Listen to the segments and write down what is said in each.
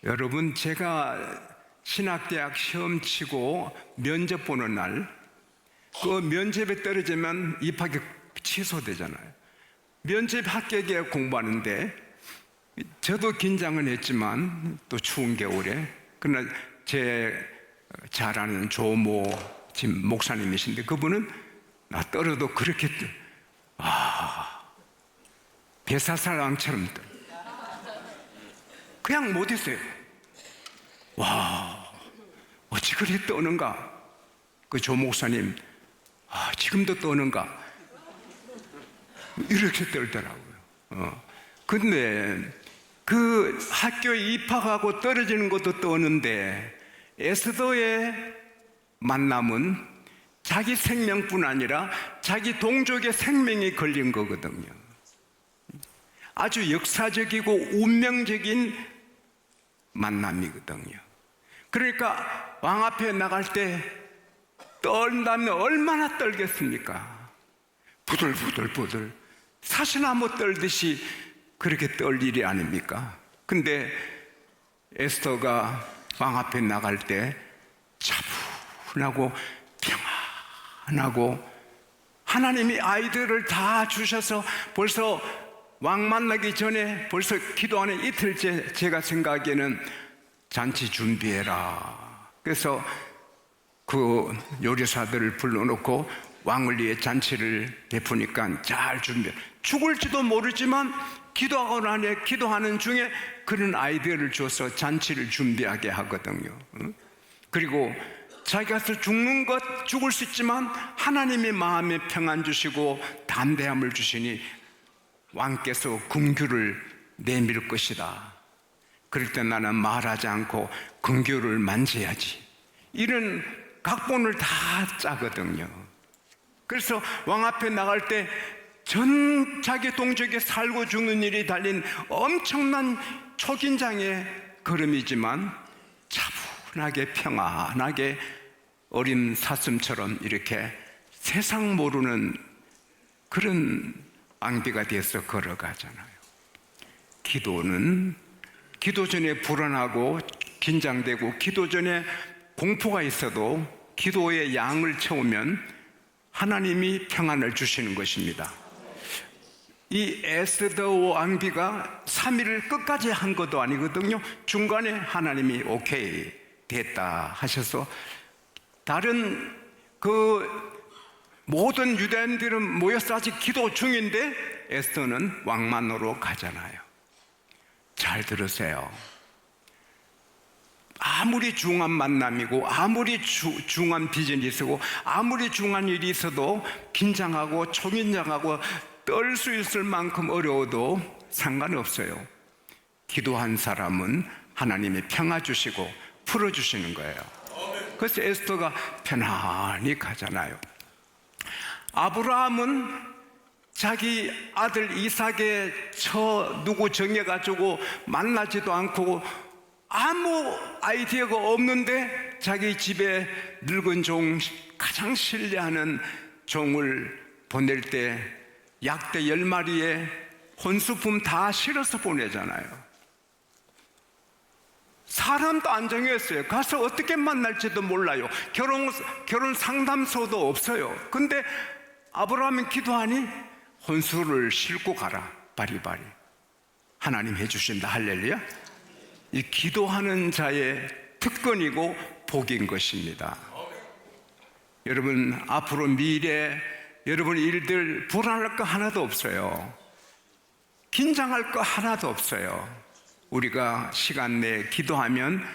여러분, 제가 신학대학 시험 치고 면접 보는 날, 그 면접에 떨어지면 입학이 취소되잖아요. 면접 합격에 공부하는데 저도 긴장은 했지만 또 추운 겨울에, 그러나 제 잘 아는 조모 지금 목사님이신데 그분은 나 떨어도 그렇게 배사살왕처럼 그냥 못 있어요. 와, 어찌 그리 떠는가? 그 조 목사님, 지금도 떠는가? 이렇게 떨더라고요. 근데 그 학교에 입학하고 떨어지는 것도 떠는데 에스더의 만남은 자기 생명뿐 아니라 자기 동족의 생명이 걸린 거거든요. 아주 역사적이고 운명적인 만남이거든요. 그러니까 왕 앞에 나갈 때 떨다면 얼마나 떨겠습니까? 부들부들 사시나무 떨듯이 그렇게 떨 일이 아닙니까? 근데 에스더가 왕 앞에 나갈 때 차분하고 평안하고, 하나님이 아이들을 다 주셔서 벌써 왕 만나기 전에 벌써 기도하는 이틀째 제가 생각하기에는 잔치 준비해라. 그래서 그 요리사들을 불러놓고 왕을 위해 잔치를 베푸니까 잘 준비해. 죽을지도 모르지만 기도하는 중에 그런 아이디어를 줘서 잔치를 준비하게 하거든요. 그리고 자기가 죽는 것 죽을 수 있지만 하나님의 마음에 평안 주시고 담대함을 주시니 왕께서 긍휼을 내밀 것이다. 그럴 때 나는 말하지 않고 긍휼을 만져야지. 이런 각본을 다 짜거든요. 그래서 왕 앞에 나갈 때 전 자기 동족에 살고 죽는 일이 달린 엄청난 초긴장의 걸음이지만 차분하게 평안하게 어린 사슴처럼 이렇게 세상 모르는 그런 앙비가 돼서 걸어가잖아요. 기도는 기도 전에 불안하고 긴장되고 기도 전에 공포가 있어도 기도의 양을 채우면 하나님이 평안을 주시는 것입니다. 이 에스더 왕비가 3일을 끝까지 한 것도 아니거든요. 중간에 하나님이 오케이 됐다 하셔서 다른 그 모든 유대인들은 모여서 아직 기도 중인데 에스더는 왕만으로 가잖아요. 잘 들으세요. 아무리 중한 만남이고 아무리 중한 비즈니스고 아무리 중한 일이 있어도 긴장하고 초긴장하고 떨 수 있을 만큼 어려워도 상관없어요. 기도한 사람은 하나님이 평화 주시고 풀어주시는 거예요. 그래서 에스더가 편안히 가잖아요. 아브라함은 자기 아들 이삭의 누구 정해가지고 만나지도 않고 아무 아이디어가 없는데 자기 집에 늙은 종, 가장 신뢰하는 종을 보낼 때 약대 10마리에 혼수품 다 실어서 보내잖아요. 사람도 안 정했어요. 가서 어떻게 만날지도 몰라요. 결혼 상담소도 없어요. 근데 아브라함이 기도하니 혼수를 싣고 가라. 바리바리. 하나님 해주신다. 할렐루야. 이 기도하는 자의 특권이고 복인 것입니다. 여러분, 앞으로 미래 여러분 일들 불안할 거 하나도 없어요. 긴장할 거 하나도 없어요. 우리가 시간 내에 기도하면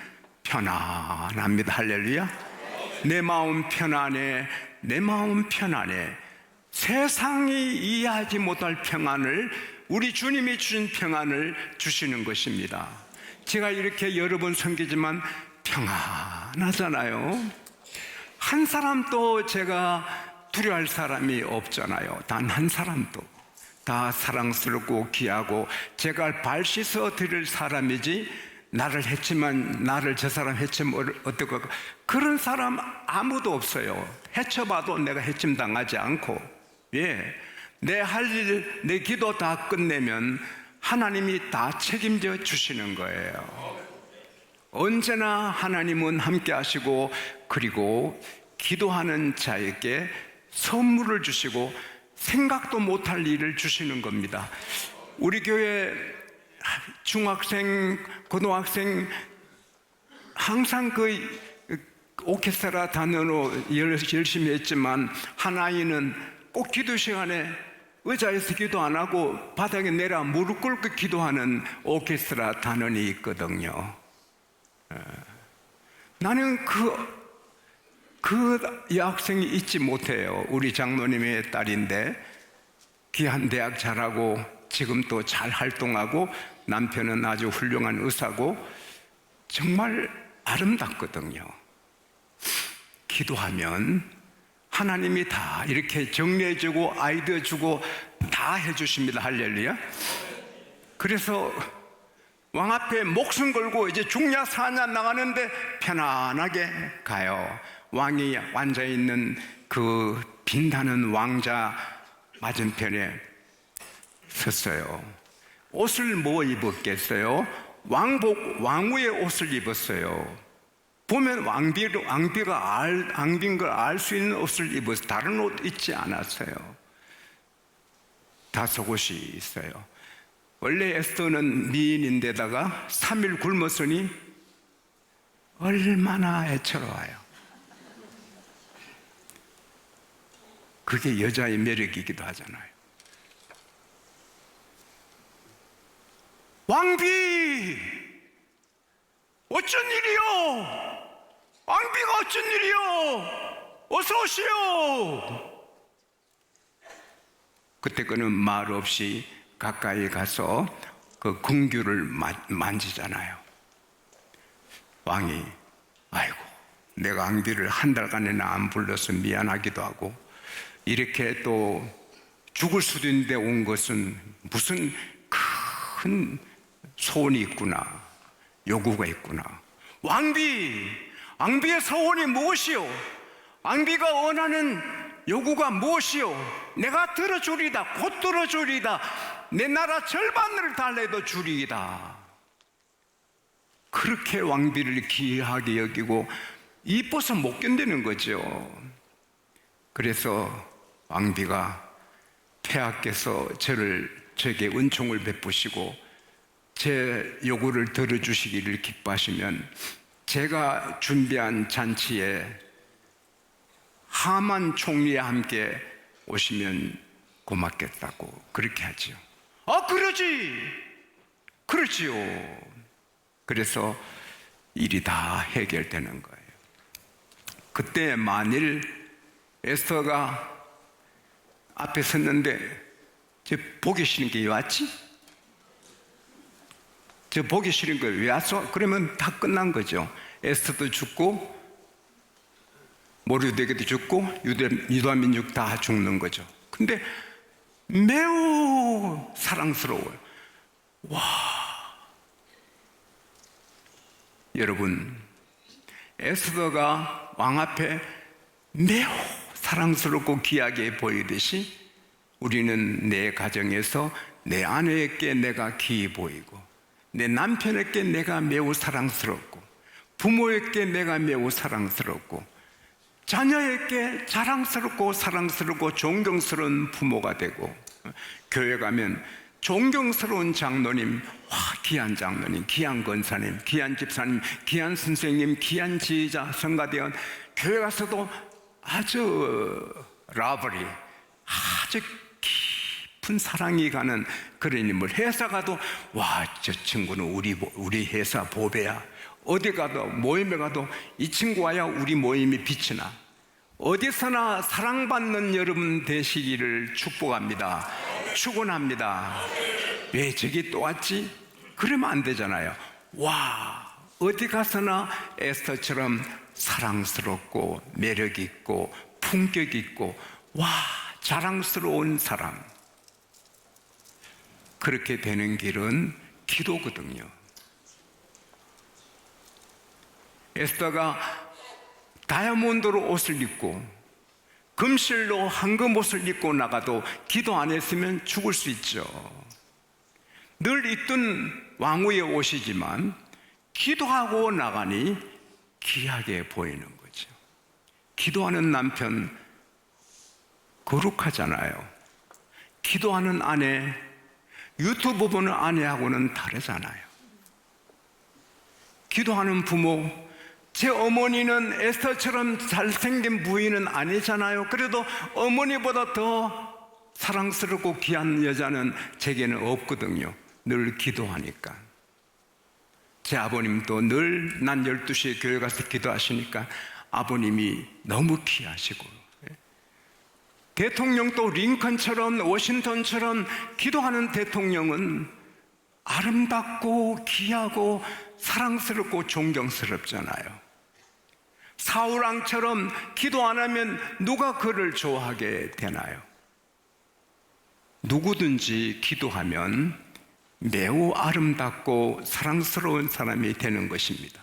편안합니다. 할렐루야. 내 마음 편안해. 내 마음 편안해. 세상이 이해하지 못할 평안을, 우리 주님이 주신 평안을 주시는 것입니다. 제가 이렇게 여러 번 섬기지만 평안하잖아요. 한 사람도 제가 두려워할 사람이 없잖아요. 단 한 사람도. 다 사랑스럽고 귀하고 제가 발 씻어 드릴 사람이지, 나를 해치면 나를 저 사람 해치면 어떨까, 그런 사람 아무도 없어요. 해쳐봐도 내가 해침 당하지 않고. 왜? 내 할 일, 내 기도 다 끝내면 하나님이 다 책임져 주시는 거예요. 언제나 하나님은 함께 하시고, 그리고 기도하는 자에게 선물을 주시고 생각도 못할 일을 주시는 겁니다. 우리 교회 중학생, 고등학생 항상 그 오케스트라 단원으로 열심히 했지만, 한 아이는 꼭 기도 시간에 의자에서 기도 안 하고 바닥에 내려 무릎 꿇고 기도하는 오케스트라 단원이 있거든요. 나는 그 여학생이 잊지 못해요. 우리 장로님의 딸인데 귀한 대학 잘하고 지금 또 잘 활동하고 남편은 아주 훌륭한 의사고 정말 아름답거든요. 기도하면 하나님이 다 이렇게 정리해주고 아이디어 주고 다 해주십니다. 할렐루야. 그래서 왕 앞에 목숨 걸고 이제 죽냐 사냐 나가는데 편안하게 가요. 왕이 앉아있는 그 빛나는 왕자 맞은편에 섰어요. 옷을 뭐 입었겠어요? 왕복, 왕후의 옷을 입었어요. 보면 왕비가 왕비인 걸 알 수 있는 옷을 입어서 다른 옷 입지 않았어요. 다섯옷이 있어요. 원래 에스더는 미인인데다가 3일 굶었으니 얼마나 애처로워요. 그게 여자의 매력이기도 하잖아요. 왕비! 어쩐 일이요? 왕비가 어쩐 일이요? 어서 오시오! 그때 그는 말 없이 가까이 가서 그 궁규를 만지잖아요. 왕이 아이고 내가 왕비를 한 달간이나 안 불러서 미안하기도 하고 이렇게 또 죽을 수도 있는데 온 것은 무슨 큰 소원이 있구나, 요구가 있구나. 왕비의 소원이 무엇이요? 왕비가 원하는 요구가 무엇이요? 내가 들어주리다, 곧 들어주리다. 내 나라 절반을 달래도 주리이다. 그렇게 왕비를 귀하게 여기고 이뻐서 못 견디는 거죠. 그래서 왕비가 폐하께서 저에게 은총을 베푸시고 제 요구를 들어주시기를 기뻐하시면 제가 준비한 잔치에 하만 총리와 함께 오시면 고맙겠다고 그렇게 하죠. 그러지요. 그래서 일이 다 해결되는 거예요. 그때 만일 에스더가 앞에 섰는데 저 보기 싫은 게 왜 왔지? 저 보기 싫은 거 왜 왔어? 그러면 다 끝난 거죠. 에스더도 죽고 모르드게도 죽고 유다 민족 다 죽는 거죠. 근데 매우 사랑스러워요. 와, 여러분, 에스더가 왕 앞에 매우 사랑스럽고 귀하게 보이듯이 우리는 내 가정에서 내 아내에게 내가 귀히 보이고 내 남편에게 내가 매우 사랑스럽고 부모에게 내가 매우 사랑스럽고 자녀에게 자랑스럽고 사랑스럽고 존경스러운 부모가 되고 교회 가면 존경스러운 장로님, 귀한 장로님, 귀한 권사님, 귀한 집사님, 귀한 선생님, 귀한 지휘자, 성가대원, 교회 가서도 아주 라버리, 아주 깊은 사랑이 가는 그런 인물. 회사 가도 저 친구는 우리 회사 보배야. 어디 가도 모임에 가도 이 친구 와야 우리 모임이 빛이 나. 어디서나 사랑받는 여러분 되시기를 축복합니다. 축원합니다. 왜 저기 또 왔지? 그러면 안 되잖아요. 어디 가서나 에스더처럼 사랑스럽고 매력 있고 품격 있고 자랑스러운 사람. 그렇게 되는 길은 기도거든요. 에스더가 다이아몬드로 옷을 입고 금실로 황금 옷을 입고 나가도 기도 안 했으면 죽을 수 있죠. 늘 입던 왕후의 옷이지만 기도하고 나가니 귀하게 보이는 거죠. 기도하는 남편 거룩하잖아요. 기도하는 아내, 유튜브 보는 아내하고는 다르잖아요. 기도하는 부모, 제 어머니는 에스더처럼 잘생긴 부인은 아니잖아요. 그래도 어머니보다 더 사랑스럽고 귀한 여자는 제게는 없거든요. 늘 기도하니까. 제 아버님도 늘 난 12시에 교회 가서 기도하시니까 아버님이 너무 귀하시고, 대통령도 링컨처럼 워싱턴처럼 기도하는 대통령은 아름답고 귀하고 사랑스럽고 존경스럽잖아요. 사울왕처럼 기도 안 하면 누가 그를 좋아하게 되나요? 누구든지 기도하면 매우 아름답고 사랑스러운 사람이 되는 것입니다.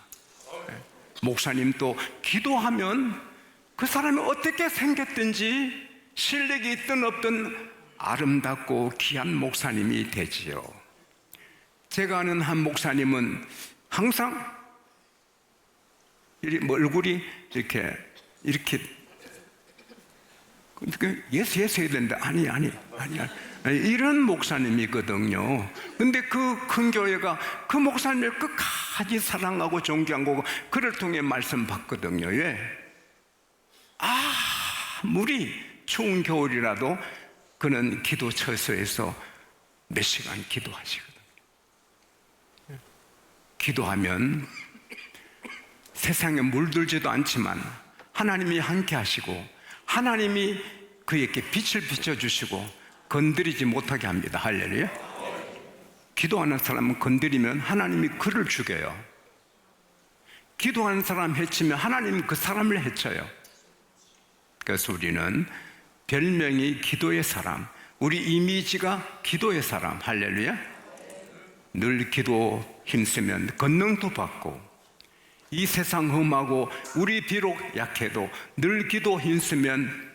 목사님도 기도하면 그 사람이 어떻게 생겼든지 실력이 있든 없든 아름답고 귀한 목사님이 되지요. 제가 아는 한 목사님은 항상 얼굴이 이렇게 예수 해야 되는데 아니야 이런 목사님이거든요. 근데 그 큰 교회가 그 목사님을 끝까지 사랑하고 존경하고 그를 통해 말씀 받거든요. 왜? 아무리 추운 겨울이라도 그는 기도 처소에서 몇 시간 기도하시거든요. 기도하면 세상에 물들지도 않지만 하나님이 함께 하시고 하나님이 그에게 빛을 비춰주시고 건드리지 못하게 합니다. 할렐루야. 기도하는 사람은 건드리면 하나님이 그를 죽여요. 기도하는 사람 해치면 하나님은 그 사람을 해쳐요. 그래서 우리는 별명이 기도의 사람, 우리 이미지가 기도의 사람. 할렐루야. 늘 기도 힘쓰면 권능도 받고, 이 세상 험하고 우리 비록 약해도 늘 기도 힘쓰면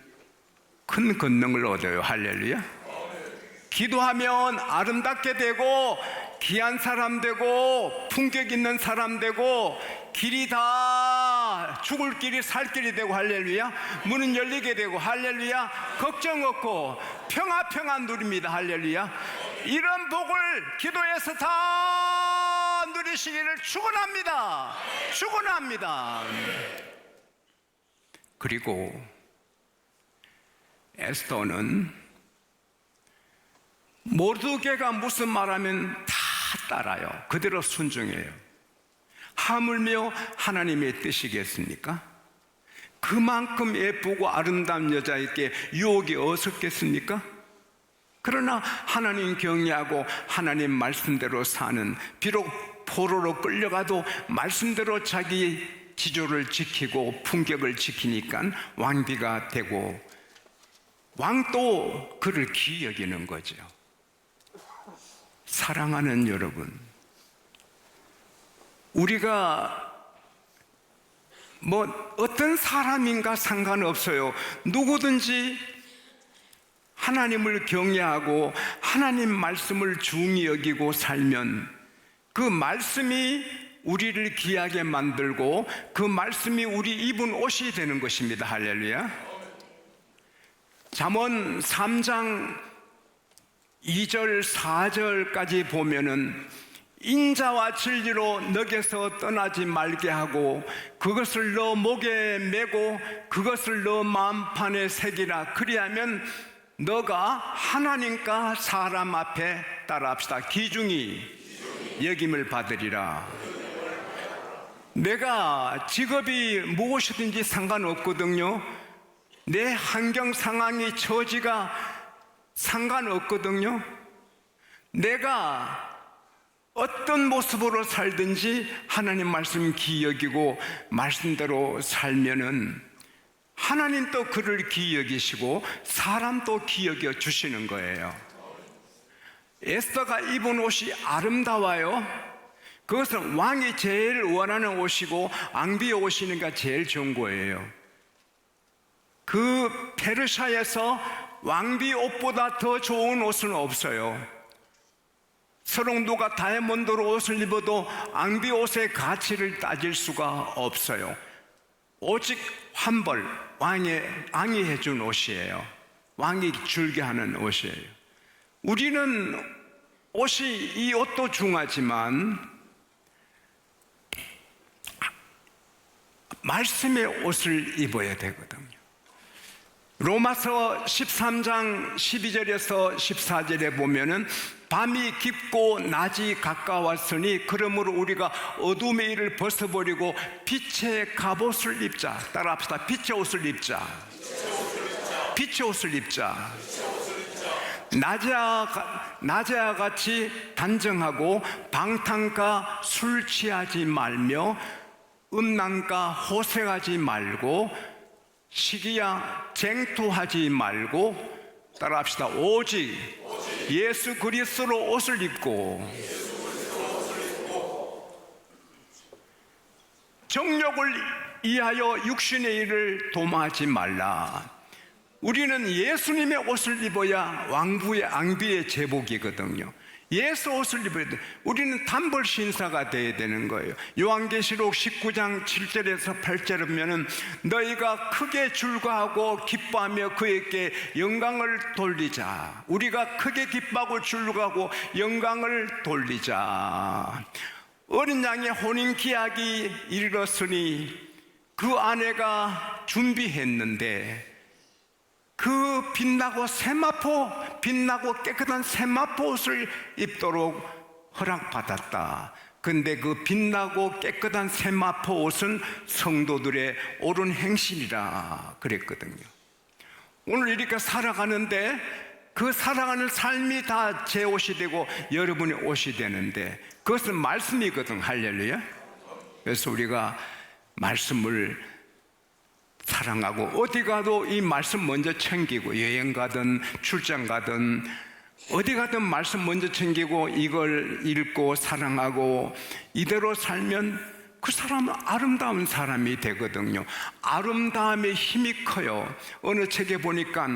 큰 권능을 얻어요. 할렐루야. 기도하면 아름답게 되고 귀한 사람 되고 품격 있는 사람 되고 길이 다 죽을 길이 살 길이 되고 할렐루야. 문은 열리게 되고 할렐루야. 걱정 없고 평화 누립니다. 할렐루야. 이런 복을 기도에서 다 누리시기를 축원합니다. 그리고 에스더는 모르드게가 무슨 말하면 다 따라요. 그대로 순종해요. 하물며 하나님의 뜻이겠습니까? 그만큼 예쁘고 아름다운 여자에게 유혹이 없었겠습니까? 그러나 하나님 경외하고 하나님 말씀대로 사는, 비록 포로로 끌려가도 말씀대로 자기 지조를 지키고 품격을 지키니까 왕비가 되고 왕도 그를 귀히 여기는 거죠. 사랑하는 여러분, 우리가 어떤 사람인가 상관없어요. 누구든지 하나님을 경외하고 하나님 말씀을 중히 여기고 살면 그 말씀이 우리를 귀하게 만들고 그 말씀이 우리 입은 옷이 되는 것입니다. 할렐루야. 잠언 3장 2절 4절까지 보면은 인자와 진리로 너에게서 떠나지 말게 하고 그것을 너 목에 메고 그것을 너 마음판에 새기라. 그리하면 너가 하나님과 사람 앞에 따라합시다. 귀중히 여김을 받으리라. 내가 직업이 무엇이든지 상관없거든요. 내 환경 상황이 처지가 상관없거든요. 내가 어떤 모습으로 살든지 하나님 말씀 귀히 여기고 말씀대로 살면은 하나님도 그를 귀히 여기시고 사람도 귀히 여겨 주시는 거예요. 에스더가 입은 옷이 아름다워요. 그것은 왕이 제일 원하는 옷이고 왕비의 옷이니까 제일 좋은 거예요. 그 페르시아에서 왕비 옷보다 더 좋은 옷은 없어요. 서로 누가 다이아몬드로 옷을 입어도 앙비 옷의 가치를 따질 수가 없어요. 오직 한 벌, 왕이 해준 옷이에요. 왕이 줄게 하는 옷이에요. 우리는 이 옷도 중하지만 말씀의 옷을 입어야 되거든요. 로마서 13장 12절에서 14절에 보면은 밤이 깊고 낮이 가까웠으니 그러므로 우리가 어둠의 일을 벗어버리고 빛의 갑옷을 입자. 따라합시다. 빛의 옷을 입자. 빛의 옷을 입자. 낮에와 같이 단정하고 방탕과 술 취하지 말며 음란과 호색하지 말고 시기야 쟁투하지 말고 따라합시다. 오직 예수 그리스도로 옷을 입고 정욕을 이하여 육신의 일을 도모하지 말라. 우리는 예수님의 옷을 입어야 왕부의 앙비의 제복이거든요. 예수 옷을 입어야 돼. 우리는 단벌 신사가 돼야 되는 거예요. 요한계시록 19장 7절에서 8절에 보면은 너희가 크게 즐거워하고 기뻐하며 그에게 영광을 돌리자. 우리가 크게 기뻐하고 즐거워하고 영광을 돌리자. 어린 양의 혼인 기약이 이르렀으니 그 아내가 준비했는데 그 빛나고 깨끗한 세마포 옷을 입도록 허락받았다. 근데 그 빛나고 깨끗한 세마포 옷은 성도들의 옳은 행실이라 그랬거든요. 오늘 이렇게 살아가는데 그 살아가는 삶이 다 제 옷이 되고 여러분의 옷이 되는데 그것은 말씀이거든. 할렐루야. 그래서 우리가 말씀을 사랑하고 어디 가도 이 말씀 먼저 챙기고 여행 가든 출장 가든 어디 가든 말씀 먼저 챙기고 이걸 읽고 사랑하고 이대로 살면 그 사람은 아름다운 사람이 되거든요. 아름다움의 힘이 커요. 어느 책에 보니까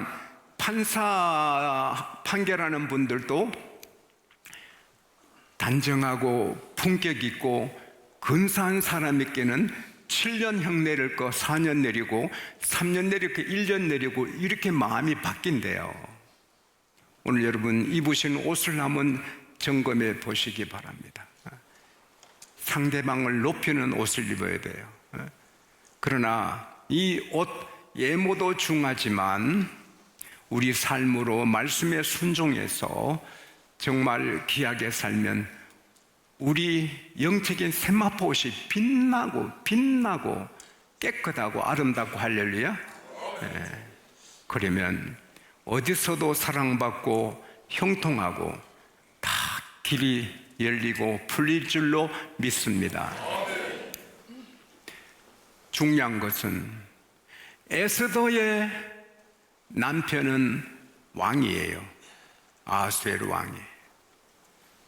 판사 판결하는 분들도 단정하고 품격 있고 근사한 사람에게는 7년형 내릴 거 4년 내리고 3년 내릴 거 1년 내리고 이렇게 마음이 바뀐대요. 오늘 여러분 입으신 옷을 한번 점검해 보시기 바랍니다. 상대방을 높이는 옷을 입어야 돼요. 그러나 이 옷 예모도 중하지만 우리 삶으로 말씀에 순종해서 정말 귀하게 살면 우리 영적인 세마포 옷이 빛나고 깨끗하고 아름답고 할렐루야. 그러면 어디서도 사랑받고 형통하고 다 길이 열리고 풀릴 줄로 믿습니다. 중요한 것은 에스더의 남편은 왕이에요. 아수에르 왕이.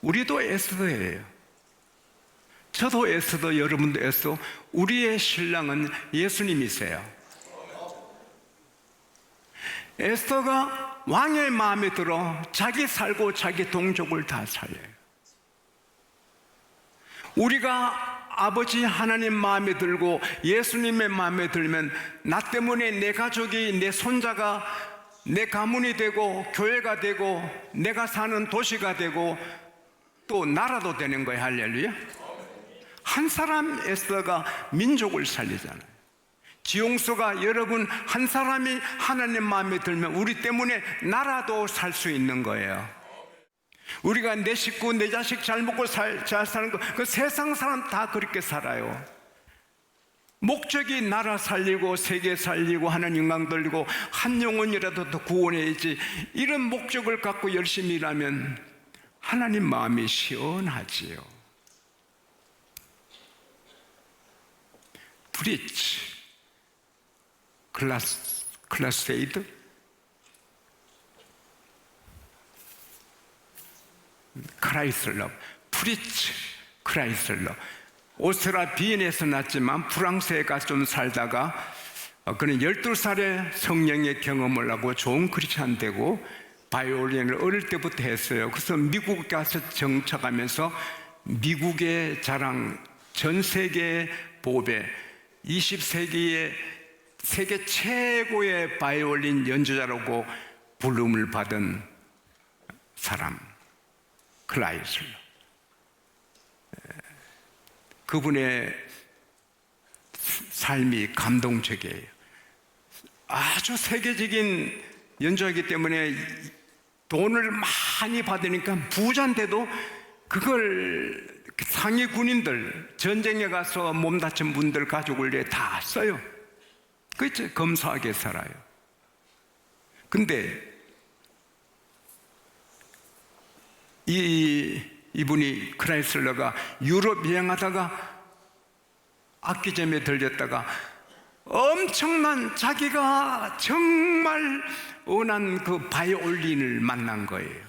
우리도 에스더예요. 저도 에스더, 여러분도 에스더. 우리의 신랑은 예수님이세요. 에스더가 왕의 마음에 들어 자기 살고 자기 동족을 다 살려요. 우리가 아버지 하나님 마음에 들고 예수님의 마음에 들면 나 때문에 내 가족이, 내 손자가 내 가문이 되고 교회가 되고 내가 사는 도시가 되고 또 나라도 되는 거예요. 할렐루야. 한 사람 에스더가 민족을 살리잖아요. 지용수가 여러분 한 사람이 하나님 마음에 들면 우리 때문에 나라도 살 수 있는 거예요. 우리가 내 식구 내 자식 잘 먹고 잘 사는 거 그 세상 사람 다 그렇게 살아요. 목적이 나라 살리고 세계 살리고 하나님 영광 돌리고 한 영혼이라도 더 구원해야지. 이런 목적을 갖고 열심히 일하면 하나님 마음이 시원하지요. 프리치, 클라세이드, 크라이슬러, 프리치, 크라이슬러. 오스트라 비엔에서 났지만 프랑스에 가 좀 살다가 그는 12살에 성령의 경험을 하고 좋은 크리스찬 되고 바이올린을 어릴 때부터 했어요. 그래서 미국 가서 정착하면서 미국의 자랑, 전 세계 보배, 20세기의 세계 최고의 바이올린 연주자라고 부름을 받은 사람, 클라이슬러. 그분의 삶이 감동적이에요. 아주 세계적인 연주하기 때문에 돈을 많이 받으니까 부자인데도 그걸 상위 군인들, 전쟁에 가서 몸 다친 분들 가족을 위해 다 써요. 그렇죠? 검소하게 살아요. 근데 이분이 크라이슬러가 유럽 여행하다가 악기점에 들렸다가 엄청난 자기가 정말 원한 그 바이올린을 만난 거예요.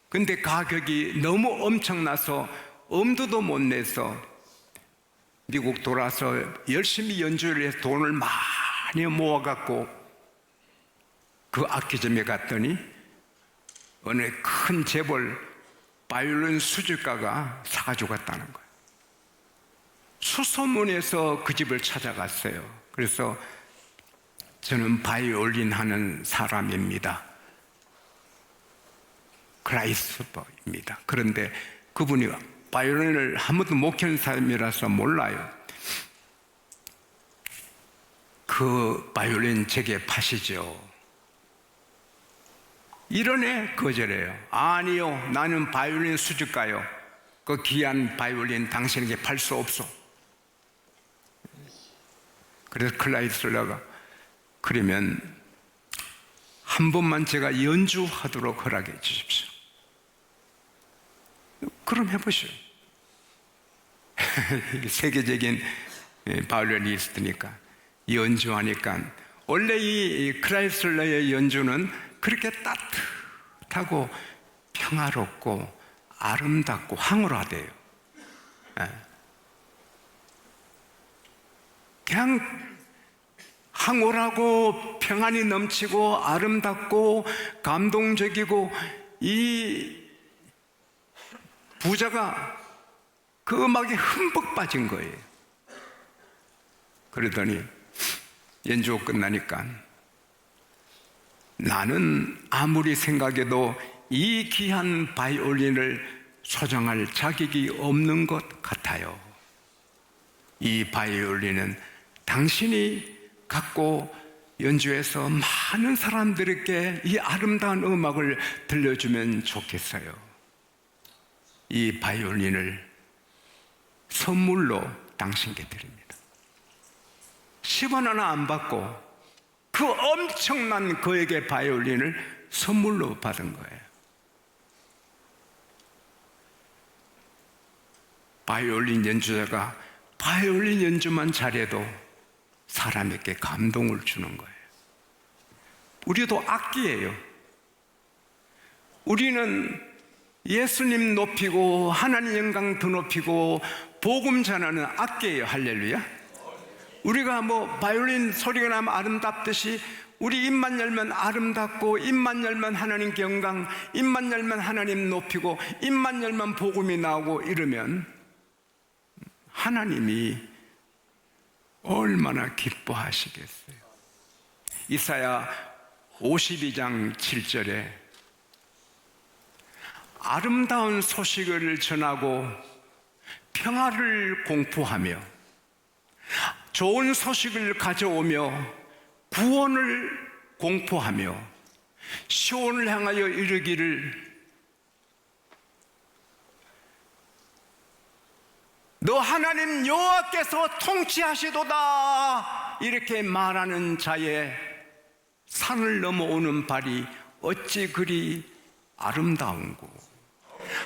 근데 가격이 너무 엄청나서 엄두도 못 내서 미국 돌아서 열심히 연주를 해서 돈을 많이 모아갖고 그 악기점에 갔더니 어느 큰 재벌 바이올린 수집가가 사가지고 갔다는 거예요. 수소문해서 그 집을 찾아갔어요. 그래서 저는 바이올린 하는 사람입니다. 크라이스퍼입니다. 그런데 그분이 바이올린을 한 번도 못 켜는 사람이라서 몰라요. 그 바이올린 제게 파시죠. 이러네 거절해요. 아니요, 나는 바이올린 수집가요. 그 귀한 바이올린 당신에게 팔 수 없어. 그래서 클라이슬러가 그러면 한 번만 제가 연주하도록 허락해 주십시오. 그럼 해보시오. 세계적인 바이올리니스트니까 연주하니까 원래 이 크라이슬러의 연주는 그렇게 따뜻하고 평화롭고 아름답고 황홀하대요. 그냥 황홀하고 평안이 넘치고 아름답고 감동적이고 이 부자가 그 음악에 흠뻑 빠진 거예요. 그러더니 연주가 끝나니까 나는 아무리 생각해도 이 귀한 바이올린을 소장할 자격이 없는 것 같아요. 이 바이올린은 당신이 갖고 연주해서 많은 사람들에게 이 아름다운 음악을 들려주면 좋겠어요. 이 바이올린을 선물로 당신께 드립니다. 10원 하나 안 받고 그 엄청난 그에게 바이올린을 선물로 받은 거예요. 바이올린 연주자가 바이올린 연주만 잘해도 사람에게 감동을 주는 거예요. 우리도 악기예요. 우리는 예수님 높이고 하나님 영광 더 높이고 복음 전하는 악기예요. 할렐루야. 우리가 뭐 바이올린 소리가 나면 아름답듯이 우리 입만 열면 아름답고 입만 열면 하나님께 영광, 입만 열면 하나님 높이고 입만 열면 복음이 나오고 이러면 하나님이 얼마나 기뻐하시겠어요. 이사야 52장 7절에 아름다운 소식을 전하고 평화를 공포하며 좋은 소식을 가져오며 구원을 공포하며 시온을 향하여 이르기를 너 하나님 여호와께서 통치하시도다 이렇게 말하는 자의 산을 넘어오는 발이 어찌 그리 아름다운고.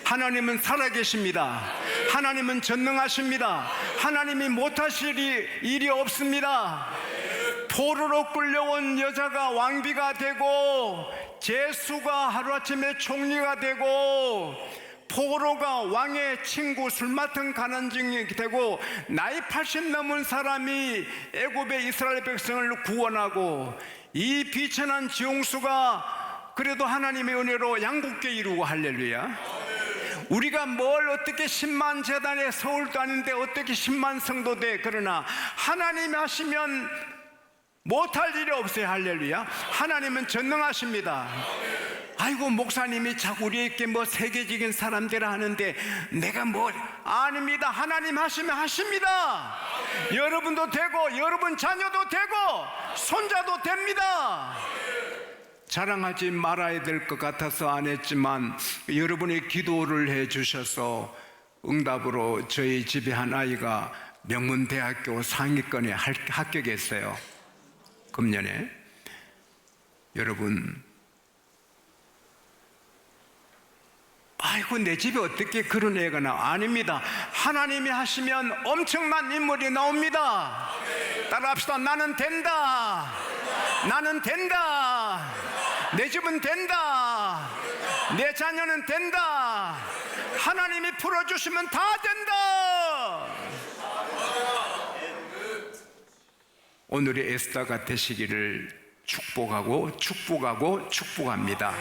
하나님은 살아계십니다. 하나님은 전능하십니다. 하나님이 못하실 일이 없습니다. 포로로 끌려온 여자가 왕비가 되고 제수가 하루아침에 총리가 되고 포로가 왕의 친구 술 맡은 가난증이 되고 나이 80 넘은 사람이 애굽의 이스라엘 백성을 구원하고 이 비천한 지용수가 그래도 하나님의 은혜로 양국교 이루고 할렐루야. 우리가 뭘 어떻게 10만 재단에 서울도 아닌데 어떻게 10만 성도 돼. 그러나 하나님이 하시면 못할 일이 없어요. 할렐루야. 하나님은 전능하십니다. 아이고 목사님이 자꾸 우리에게 뭐 세계적인 사람들 하는데 내가 뭐 아닙니다. 하나님 하시면 하십니다. 여러분도 되고 여러분 자녀도 되고 손자도 됩니다. 자랑하지 말아야 될 것 같아서 안 했지만 여러분이 기도를 해 주셔서 응답으로 저희 집에 한 아이가 명문대학교 상위권에 합격했어요. 금년에. 여러분, 아이고 내 집에 어떻게 그런 애가 나와. 아닙니다. 하나님이 하시면 엄청난 인물이 나옵니다. 따라합시다. 나는 된다. 나는 된다. 내 집은 된다. 내 자녀는 된다. 하나님이 풀어주시면 다 된다. 오늘의 에스더가 되시기를 축복하고 축복합니다.